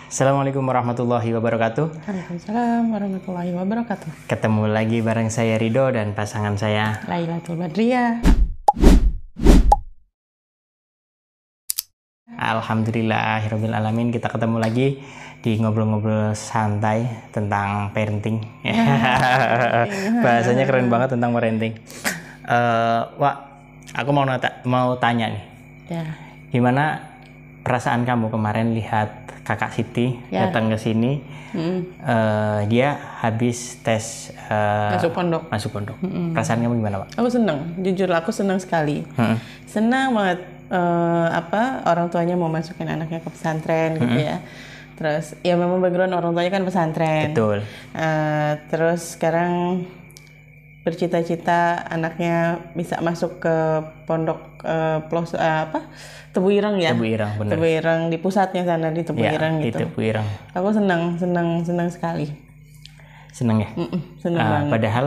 Assalamualaikum warahmatullahi wabarakatuh. Waalaikumsalam warahmatullahi wabarakatuh. Ketemu lagi bareng saya Rido dan pasangan saya Lailatul Badriyah. Alhamdulillahirabbil alamin, kita ketemu lagi di ngobrol-ngobrol santai tentang parenting. Bahasanya keren banget tentang parenting. Wak, aku mau tanya nih. Ya. Gimana perasaan kamu kemarin lihat kakak Siti datang ke sini? Dia habis tes masuk pondok. Perasaan kamu gimana, Pak? Aku senang, jujur aku senang sekali. Senang banget orang tuanya mau masukin anaknya ke pesantren gitu ya. Terus ya memang background orang tuanya kan pesantren. Betul. Terus sekarang bercita-cita anaknya bisa masuk ke pondok Tebu Ireng ya. Tebu Ireng, benar. Tebu Ireng di pusatnya sana di Tebu Ireng gitu. Di Tebu Ireng. Aku senang sekali. Senang ya? Senang banget. Padahal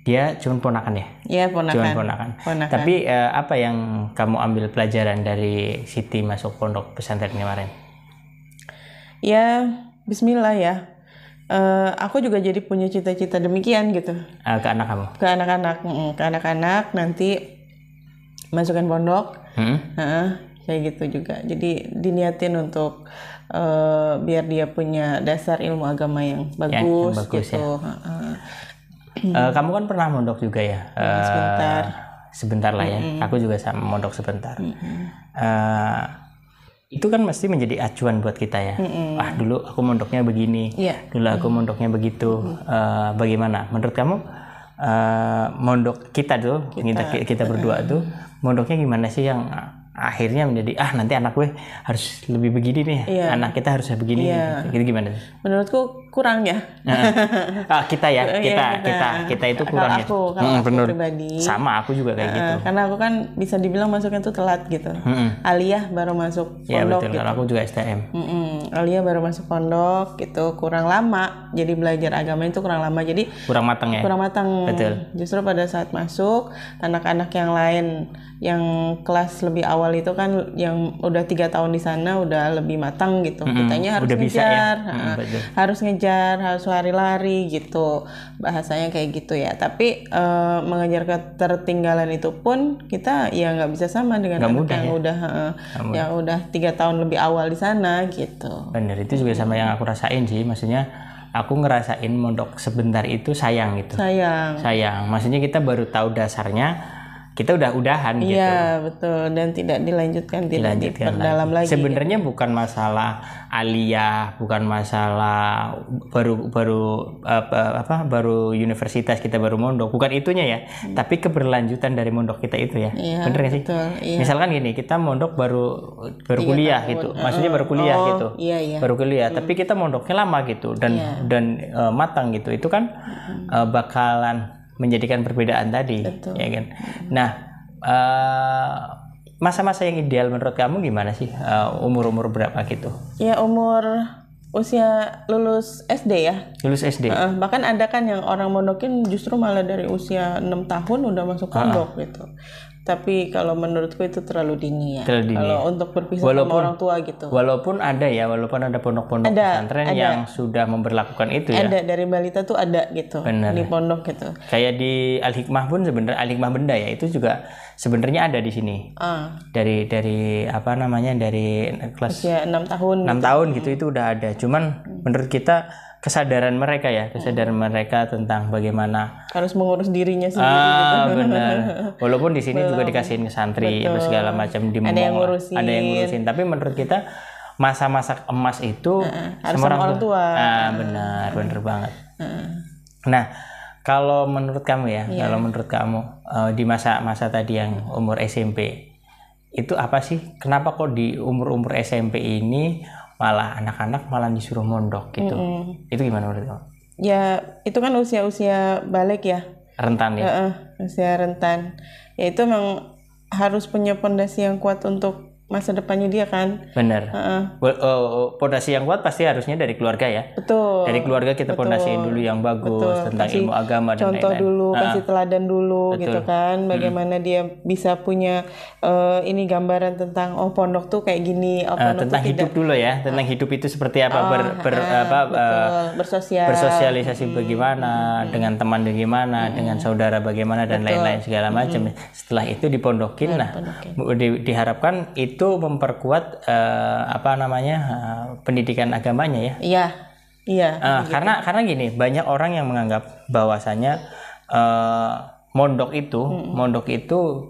dia cuma ponakan ya? Iya, ponakan. Cuma ponakan. Tapi apa yang kamu ambil pelajaran dari Siti masuk pondok pesantren kemarin? Ya, bismillah ya. Aku juga jadi punya cita-cita demikian gitu. Ke anak kamu? Ke anak-anak nanti masukin pondok. Kayak gitu juga. Jadi diniatin untuk biar dia punya dasar ilmu agama yang bagus, yang bagus gitu. Ya. Kamu kan pernah mondok juga ya? Sebentar lah ya. Aku juga sama mondok sebentar. Itu kan mesti menjadi acuan buat kita ya. Dulu aku mondoknya begini, dulu aku mondoknya begitu. Bagaimana? Menurut kamu mondok kita tuh, kita berdua tuh, mondoknya gimana sih yang akhirnya menjadi nanti anak gue harus lebih begini nih, anak kita harus begini, gitu gimana? Menurutku kurang ya. Kita itu kurang ya. Kalau aku pribadi. Sama aku juga kayak gitu. Karena aku kan bisa dibilang masuknya tuh telat gitu. Aliyah baru masuk pondok. Iya betul. Gitu. Kalau aku juga STM. Aliyah baru masuk pondok gitu, kurang lama. Jadi belajar agama itu kurang lama. Jadi kurang matang ya. Kurang matang. Betul. Justru pada saat masuk, anak-anak yang lain yang kelas lebih awal itu kan yang udah 3 tahun di sana udah lebih matang gitu. Kitanya harus udah ngejar, bisa, ya? harus ngejar, harus lari-lari gitu. Bahasanya kayak gitu ya. Tapi mengejar ketertinggalan itu pun kita ya nggak bisa sama dengan anak yang udah 3 tahun lebih awal di sana gitu. Bener, itu juga sama yang aku rasain sih. Maksudnya aku ngerasain mondok sebentar itu sayang gitu. Sayang. Maksudnya kita baru tahu dasarnya, kita udah-udahan gitu. Iya betul, dan tidak dilanjutkan diperdalam lagi. Sebenarnya gitu. Bukan masalah aliyah, bukan masalah baru universitas kita baru mondok, bukan itunya ya. Tapi keberlanjutan dari mondok kita itu ya. Bener nggak sih? Betul, iya. Misalkan gini, kita mondok baru kuliah gitu, maksudnya baru kuliah gitu, baru kuliah. Tapi kita mondoknya lama gitu dan matang gitu. Itu kan bakalan menjadikan perbedaan tadi. Betul. Ya kan. Nah, masa-masa yang ideal menurut kamu gimana sih? Umur berapa gitu? Ya usia lulus SD ya. Lulus SD. Bahkan ada kan yang orang mondokin justru malah dari usia 6 tahun udah masuk pondok gitu. Tapi kalau menurutku itu terlalu dini ya. Kalau untuk berpisah sama orang tua gitu. Walaupun ada pondok-pondok pesantren yang sudah memberlakukan itu ya. Ada, dari balita tuh ada gitu. Bener. Di pondok gitu. Kayak di Al-Hikmah pun sebenarnya Al-Hikmah Benda ya, itu juga sebenarnya ada di sini. Dari dari kelas usia 6 tahun. 6 tahun gitu itu udah ada. Cuman menurut kita kesadaran mereka tentang bagaimana harus mengurus dirinya sendiri gitu. Benar. Walaupun di sini juga dikasihin ke santri segala macam ada yang ngurusin. Tapi menurut kita masa-masa emas itu harus sama orang tua. Benar banget. Nah, kalau menurut kamu ya, di masa-masa tadi yang umur SMP itu apa sih? Kenapa kok di umur SMP ini malah anak-anak malah disuruh mondok gitu? Itu gimana menurut kamu? Ya itu kan usia balik ya. Rentan ya? Usia rentan. Ya itu memang harus punya fondasi yang kuat untuk masa depannya dia kan. Benar. Pondasi yang kuat pasti harusnya dari keluarga ya. Betul. Dari keluarga kita pondasiin dulu yang bagus tentang ilmu agama dan lain-lain. Contoh dulu, kasih teladan dulu. Betul. Gitu kan. Bagaimana dia bisa punya ini gambaran tentang pondok tuh kayak gini. Pondok tentang tuh hidup dulu ya. Tentang hidup itu seperti apa bersosialisasi bagaimana, dengan teman bagaimana, dengan saudara bagaimana dan lain-lain segala macam. Setelah itu dipondokin, diharapkan itu memperkuat pendidikan agamanya ya. Iya. Karena gini, banyak orang yang menganggap bahwasanya mondok itu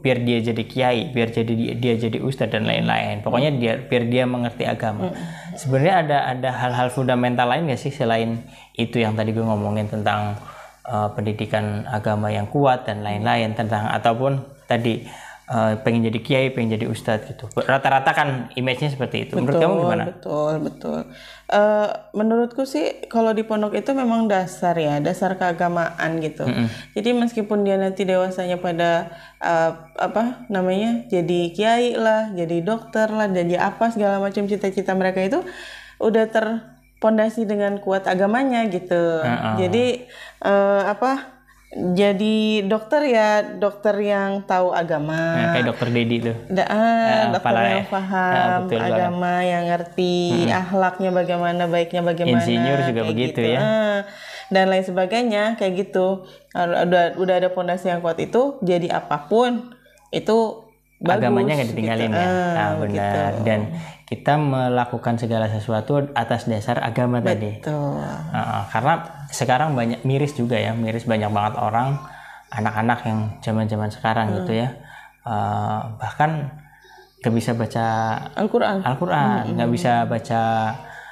biar dia jadi kiai, biar dia jadi ustadz dan lain-lain. Pokoknya biar dia mengerti agama. Sebenarnya ada hal-hal fundamental lain nggak sih selain itu yang tadi gue ngomongin tentang pendidikan agama yang kuat dan lain-lain, tentang ataupun tadi pengen jadi kiai, pengen jadi ustadz gitu. Rata-rata kan image-nya seperti itu. Menurut kamu gimana? Betul. Menurutku sih kalau di pondok itu memang dasar keagamaan gitu. Jadi meskipun dia nanti dewasanya pada jadi kiai lah, jadi dokter lah, jadi apa segala macam cita-cita mereka itu udah terpondasi dengan kuat agamanya gitu. Jadi jadi dokter yang tahu agama. Kayak dokter Dedi tuh. Dokter yang paham agama, yang ngerti akhlaknya bagaimana, baiknya bagaimana. Insinyur juga begitu gitu. Ya. Dan lain sebagainya kayak gitu. Udah ada pondasi yang kuat itu, jadi apapun itu bagus. Agamanya nggak ditinggalin gitu. Ya. Benar. Gitu. Dan kita melakukan segala sesuatu atas dasar agama tadi. Karena sekarang miris banyak banget orang, anak-anak yang zaman-zaman sekarang gitu ya, bahkan nggak bisa baca Al-Quran, nggak bisa baca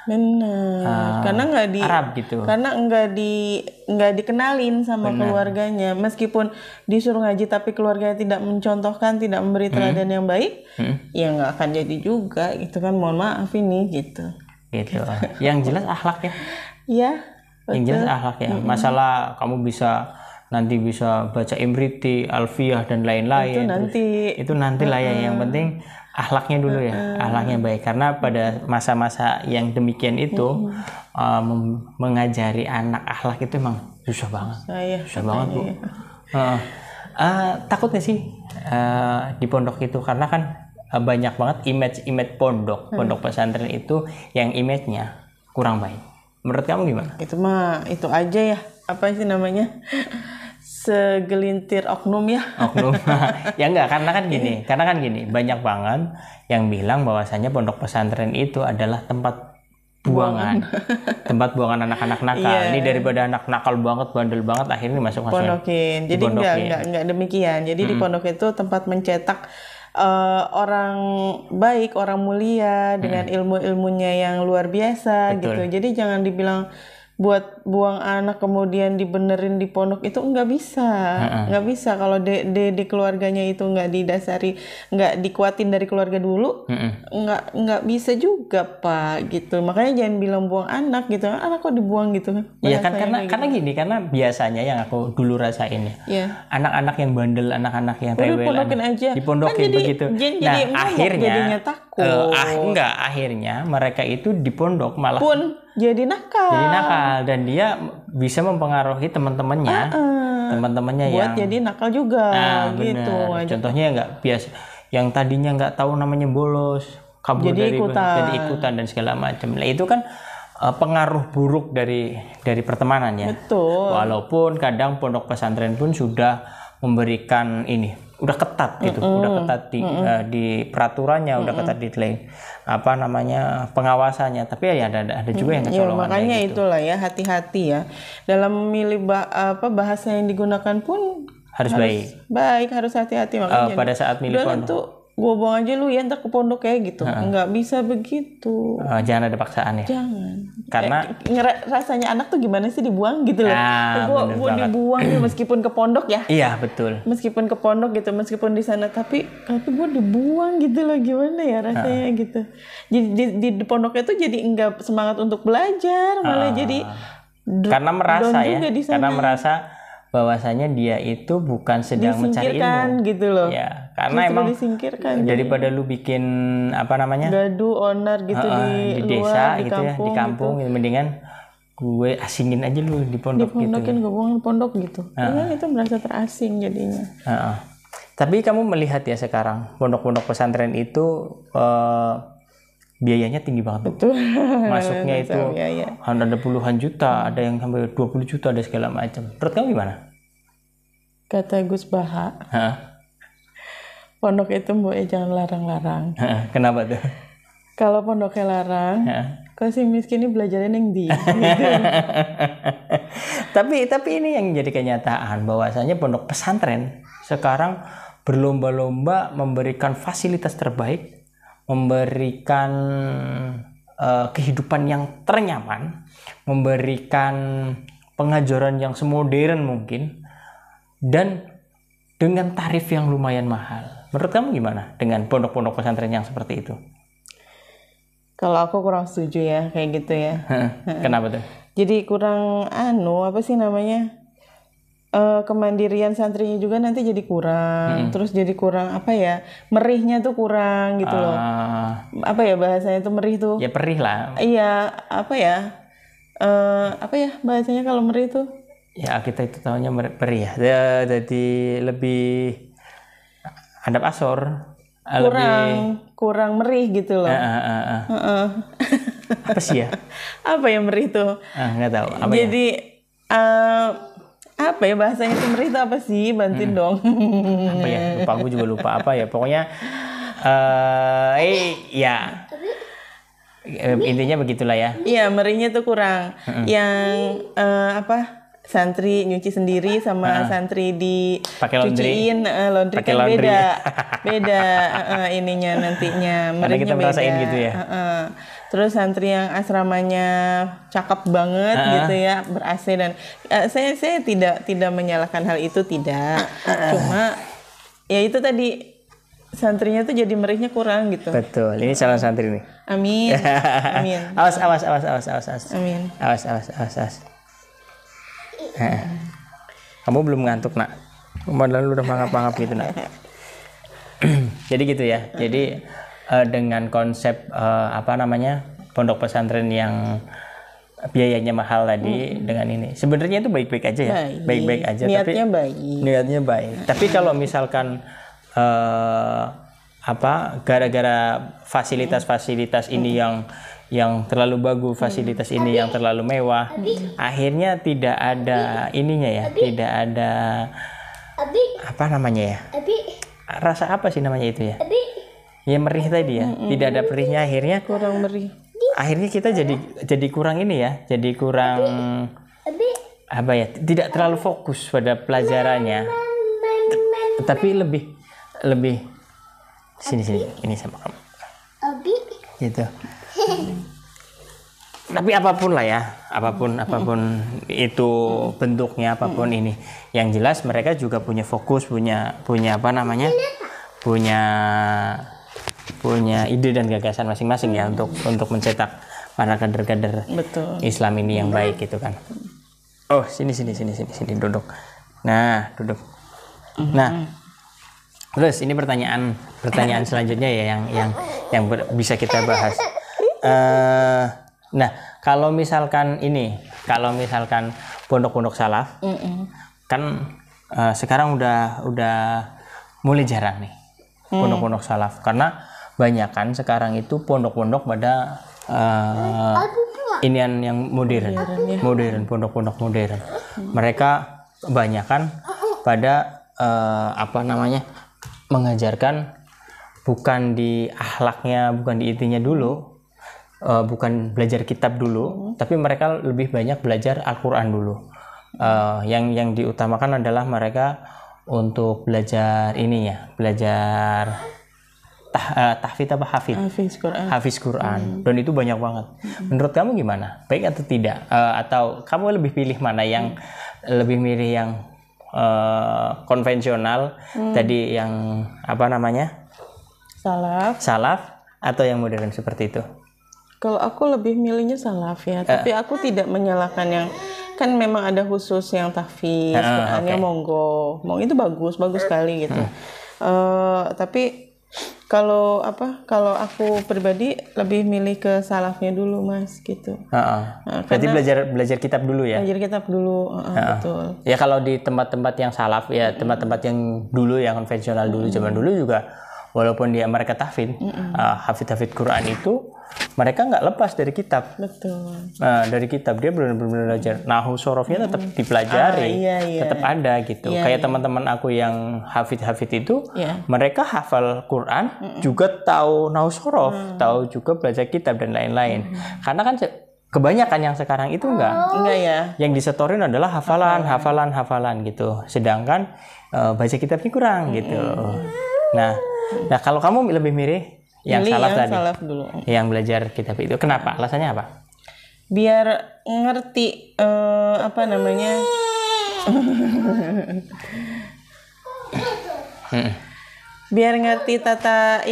karena nggak Arab gitu. Karena nggak dikenalin sama keluarganya, meskipun disuruh ngaji tapi keluarganya tidak mencontohkan, tidak memberi teladan yang baik, ya nggak akan jadi juga gitu kan. Mohon maaf ini gitu. Yang jelas akhlak ya. Iya. Yang jelas akhlak ya. Masalah kamu nanti bisa baca Imriti, Alfiyah dan lain-lain. Itu nanti lah ya. Yang penting akhlaknya dulu ya, akhlaknya baik. Karena pada masa-masa yang demikian itu mengajari anak akhlak itu emang susah banget. Susah banget Bu. Takut nggak sih di pondok itu, karena kan banyak banget image pondok pesantren itu yang image-nya kurang baik. Menurut kamu gimana? Itu aja ya, apa sih namanya? Segelintir oknum ya. Ya enggak, karena kan gini, banyak banget yang bilang bahwasanya pondok pesantren itu adalah tempat buangan anak-anak nakal. Ini daripada anak nakal banget, bandel banget, akhirnya masuk pondokin. Jadi enggak demikian. Jadi di pondok itu tempat mencetak orang baik, orang mulia dengan ilmu-ilmunya yang luar biasa. Betul. Gitu. Jadi jangan dibilang buat buang anak kemudian dibenerin di pondok, itu nggak bisa kalau di keluarganya itu nggak didasari, nggak dikuatin dari keluarga dulu, nggak bisa juga Pak gitu. Makanya jangan bilang buang anak gitu, anak kok dibuang gitu kan. Iya kan, karena biasanya yang aku dulu rasain ya, anak-anak yang bandel, anak-anak yang rewel dipondokin kan begitu. Jadi akhirnya takut. Akhirnya mereka itu di pondok malah jadi nakal dan dia bisa mempengaruhi teman-temannya buat jadi nakal juga gitu. Contohnya nggak biasa, yang tadinya nggak tahu namanya bolos, kabur jadi ikutan dan segala macam. Nah, itu kan pengaruh buruk dari pertemanan ya. Betul. Walaupun kadang pondok pesantren pun sudah memberikan udah ketat gitu, udah ketat di peraturannya, udah ketat di pengawasannya, tapi ya ada juga yang kecolongan. Makanya gitu. Itulah ya, hati-hati ya dalam memilih bahasa yang digunakan pun harus baik, harus hati-hati. Makanya pada saat milih pondok, gue buang aja lu ya ntar ke pondok kayak gitu, nggak bisa begitu. Jangan ada paksaan ya. Jangan. Karena rasanya anak tuh gimana sih dibuang gitu loh. Gue dibuang meskipun ke pondok ya. Iya betul. Meskipun ke pondok gitu, meskipun di sana, tapi gue dibuang gitu loh, gimana ya rasanya gitu. Jadi di pondoknya tuh jadi enggak semangat untuk belajar, malah jadi karena merasa bahwasanya dia itu bukan sedang mencari ilmu gitu loh. Ya. Karena justru emang disingkirkan. Daripada lu bikin apa namanya? Gaduh, onar gitu di desa luar, gitu ya, di kampung gitu. Mendingan gue asingin aja lu di pondok gitu. Dipondokin gabungan pondok gitu. Kan itu merasa terasing jadinya. Tapi kamu melihat ya sekarang pondok-pondok pesantren itu biayanya tinggi banget. Betul. Masuknya itu ada puluhan juta, ada yang sampai 20 juta, ada segala macam. Menurut kamu gimana? Kata Gus Baha. Pondok itu mbok jangan larang-larang. Kenapa tuh? Kalau pondoknya larang, kalau si miskin ini belajarnya yang di. Gitu. Tapi ini yang jadi kenyataan bahwasanya pondok pesantren sekarang berlomba-lomba memberikan fasilitas terbaik, memberikan kehidupan yang ternyaman, memberikan pengajaran yang semodern mungkin, dan dengan tarif yang lumayan mahal. Menurut kamu gimana dengan pondok-pondok pesantren yang seperti itu? Kalau aku kurang setuju ya kayak gitu ya. Kenapa tuh? Jadi kurang apa sih namanya? Kemandirian santrinya juga nanti jadi kurang. Terus jadi kurang apa ya? Merihnya tuh kurang gitu loh. Apa ya bahasanya tuh merih tuh? Ya perih lah. Iya, apa ya? Apa ya bahasanya kalau merih tuh? Ya kita itu tahunya perih ya. Jadi lebih adab asor. Kurang merih gitu loh. Apa sih ya? Apa yang merih tuh? Nggak tahu. Apa jadi apa ya bahasanya tuh merih itu apa sih? Bantuin dong. Apa ya? Lupa, aku juga lupa apa ya. Pokoknya ya intinya begitulah ya. Iya, merihnya tuh kurang. Yang santri nyuci sendiri sama santri dicuciin laundry kan beda ininya nantinya merihnya beda. Gitu ya. Terus santri yang asramanya cakep banget gitu ya ber-AC dan saya tidak menyalahkan hal itu tidak. Cuma ya itu tadi santrinya tuh jadi merihnya kurang gitu. Betul. Ini calon santri nih. Amin. Awas. Amin. Awas. Kamu belum ngantuk nak? Padahal lu udah mangap-mangap gitu nak. Jadi gitu ya. Jadi dengan konsep pondok pesantren yang biayanya mahal tadi dengan ini sebenarnya itu baik-baik aja ya. Baik-baik aja. Niatnya baik. Tapi kalau misalkan gara-gara fasilitas ini yang terlalu bagus, fasilitas ini yang terlalu mewah, akhirnya tidak ada ininya ya, tidak ada rasa apa sih namanya itu ya? Ya merih tadi ya, tidak ada perihnya, akhirnya kurang merih. Akhirnya kita jadi kurang ini ya, jadi kurang tidak terlalu fokus pada pelajarannya, tapi lebih sini ini sama kamu. Gitu. Tapi apapun lah ya, apapun itu bentuknya, apapun ini, yang jelas mereka juga punya fokus, punya ide dan gagasan masing-masing ya untuk mencetak para kader-kader Islam ini yang baik gitu kan. Oh sini duduk. Nah duduk. Nah terus ini pertanyaan selanjutnya ya yang bisa kita bahas. Nah, kalau misalkan pondok-pondok salaf, kan sekarang udah mulai jarang nih pondok-pondok salaf, karena banyak kan sekarang itu pondok-pondok pada inian yang modern, pondok-pondok modern. Mereka kebanyakan pada mengajarkan bukan di akhlaknya, bukan di intinya dulu. Bukan belajar kitab dulu, tapi mereka lebih banyak belajar Al-Quran dulu. Yang diutamakan adalah mereka untuk belajar belajar tahfidz apa hafiz Quran. Dan itu banyak banget. Menurut kamu gimana? Baik atau tidak? Atau kamu lebih pilih mana? Yang lebih milih yang konvensional tadi, yang salaf atau yang modern seperti itu? Kalau aku lebih milihnya salaf ya, tapi aku tidak menyalahkan yang kan memang ada khusus yang tahfiz Qurannya monggo itu bagus sekali gitu. Tapi kalau aku pribadi lebih milih ke salafnya dulu Mas gitu. Berarti belajar kitab dulu ya? Belajar kitab dulu, betul. Ya kalau di tempat-tempat yang salaf ya, tempat-tempat yang dulu yang konvensional dulu zaman dulu juga, walaupun mereka tahfidz, hafid Quran itu mereka nggak lepas dari kitab. Betul. Dari kitab dia benar-benar belajar. Nahu sorofnya tetap dipelajari, tetap ada gitu. Kayak teman-teman aku yang hafid itu, mereka hafal Quran, juga tahu nahu sorof, tahu juga belajar kitab dan lain-lain. Karena kan kebanyakan yang sekarang itu enggak ya. Yang disetorin adalah hafalan gitu. Sedangkan baca kitabnya kurang gitu. Nah kalau kamu lebih mirip yang salaf tadi, dulu. Yang belajar kitab itu, kenapa? Alasannya apa? Biar ngerti biar ngerti tata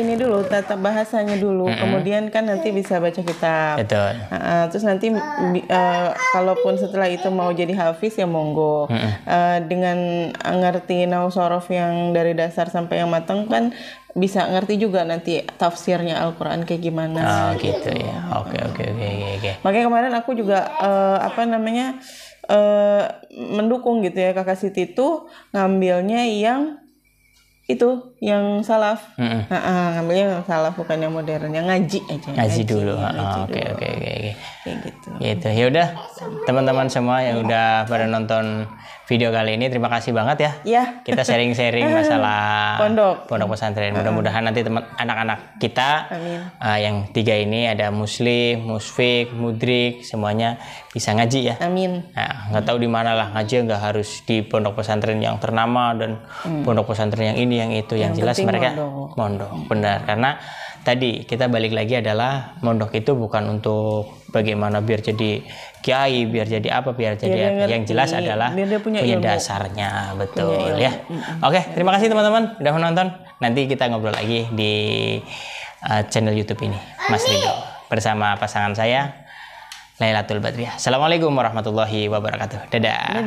bahasanya dulu, kemudian kan nanti bisa baca kitab. Betul. Terus nanti kalaupun setelah itu mau jadi hafiz ya monggo. Dengan ngerti nahu sorof yang dari dasar sampai yang matang kan bisa ngerti juga nanti tafsirnya Al-Quran kayak gimana. Gitu ya. Oke. Makanya kemarin aku juga mendukung gitu ya Kakak Siti itu ngambilnya yang salaf. Ngambilnya yang salaf, bukan yang modern, yang ngaji aja. Ngaji dulu. Oke. Kayak gitu. Ya udah, teman-teman semua yang udah pada nonton video kali ini, terima kasih banget ya. Iya. Kita sharing-sharing masalah pondok pesantren. Mudah-mudahan nanti anak-anak kita yang 3 ini ada Muslim, Musfik, Mudrik, semuanya bisa ngaji ya. Amin. Nah, nggak tahu di mana lah ngaji, nggak harus di pondok pesantren yang ternama dan pondok pesantren yang ini yang itu, yang jelas mereka mondok. Benar, karena tadi kita balik lagi adalah mondok itu bukan untuk bagaimana biar jadi kiai, biar jadi apa, biar jadi apa. Yang jelas adalah punya dasarnya, betul ya. Oke, terima kasih teman-teman udah menonton. Nanti kita ngobrol lagi di channel YouTube ini, Mas Ridho, bersama pasangan saya Lailatul Badriah. Assalamualaikum warahmatullahi wabarakatuh. Dadah.